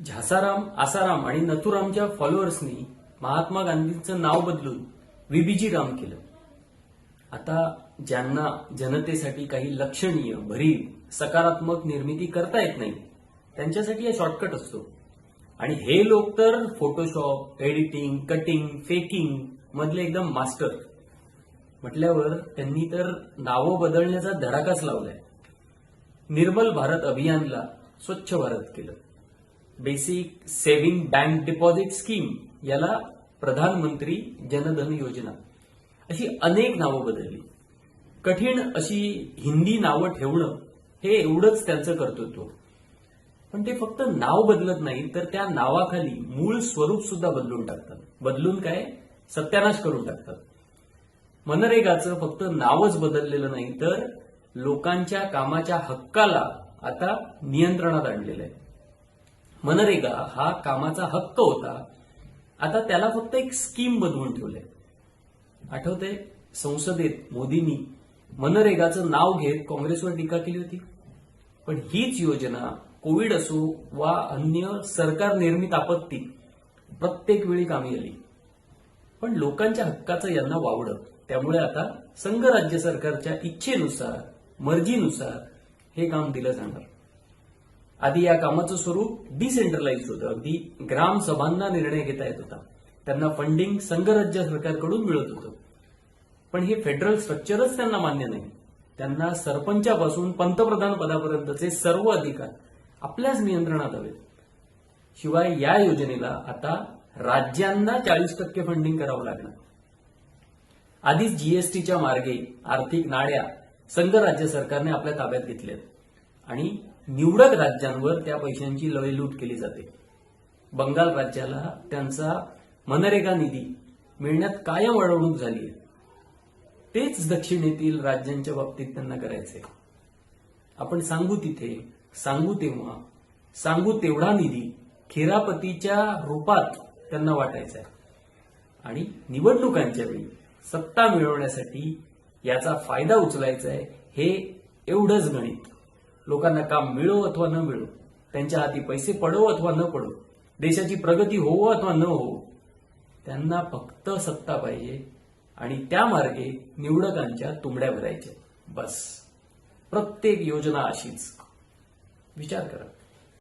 झासाराम, आसाराम आणि नथुरामच्या फॉलोअर्सनी महात्मा गांधींचं नाव बदलून व्हीबीजी राम केलं. आता ज्यांना जनतेसाठी काही लक्षणीय, भरीव, सकारात्मक निर्मिती करता येत नाही त्यांच्यासाठी हा शॉर्टकट असतो. आणि हे लोक तर फोटोशॉप, एडिटिंग, कटिंग, फेकिंग मधले एकदम मास्टर. म्हटल्यावर त्यांनी तर नावं बदलण्याचा धडाकाच लावलाय. निर्मल भारत अभियानला स्वच्छ भारत केलं. Basic saving bank deposit scheme याला प्रधानमंत्री जनधन योजना, अशी अनेक नावं बदलली. कठीण अशी हिंदी नावं ठेवणं हे एवढंच त्यांचं कर्तृत्व. पण ते फक्त नाव बदलत नाही तर त्या नावाखाली मूळ स्वरूप सुद्धा बदलून टाकतात. बदलून काय, सत्यानाश करून टाकतात. मनरेगाचं फक्त नावच बदललेलं नाही तर लोकांच्या कामाच्या हक्काला आता नियंत्रणात आणलेलं आहे. मनरेगा हा कामाचा हक्क होता, आता त्याला फक्त एक स्कीम बनवून ठेवलंय. आठवतंय संसदेत मोदींनी मनरेगाचं नाव घेत काँग्रेसवर टीका केली होती. पण हीच योजना कोविड असो वा अन्य सरकार निर्मित आपत्ती प्रत्येक वेळी कामी आली. पण लोकांच्या हक्काचं यांना वावडं. त्यामुळे आता संघ राज्य सरकारच्या इच्छेनुसार, मर्जीनुसार हे काम दिलं जाणार. आधी या कामाचं स्वरूप डिसेंट्रलाइज होतं. अगदी ग्रामसभांना निर्णय घेता येत होता. त्यांना फंडिंग संघ राज्य सरकारकडून मिळत होतं. पण हे फेडरल स्ट्रक्चरच त्यांना मान्य नाही. त्यांना सरपंचापासून पंतप्रधान पदापर्यंतचे सर्व अधिकार आपल्याच नियंत्रणात हवेत. शिवाय या योजनेला आता राज्यांना 40% फंडिंग करावं लागणार. आधीच जीएसटीच्या मार्गे आर्थिक नाड्या संघ राज्य सरकारने आपल्या ताब्यात घेतल्यात आणि निवडक राज्यांवर त्या पैशांची लयलूट केली जाते. बंगाल राज्याला त्यांचा मनरेगा निधी मिळण्यात कायम अडवणूक झाली आहे. तेच दक्षिणेतील राज्यांच्या बाबतीत त्यांना करायचंय. आपण सांगू तिथे, सांगू तेव्हा, सांगू तेवढा निधी खेरापतीच्या रूपात त्यांना वाटायचा आहे. आणि निवडणुकांच्या वेळी सत्ता मिळवण्यासाठी याचा फायदा उचलायचा आहे. हे एवढंच गणित. लोकांना काम मिळो अथवा न मिळो, त्यांच्या हाती पैसे पडो अथवा न पडो, देशाची प्रगती होवो अथवा न होवो, त्यांना फक्त सत्ता पाहिजे आणि त्या मार्गे निवडकांच्या तुंबड्या भरायच्या. बस. प्रत्येक योजना अशीच. विचार करा.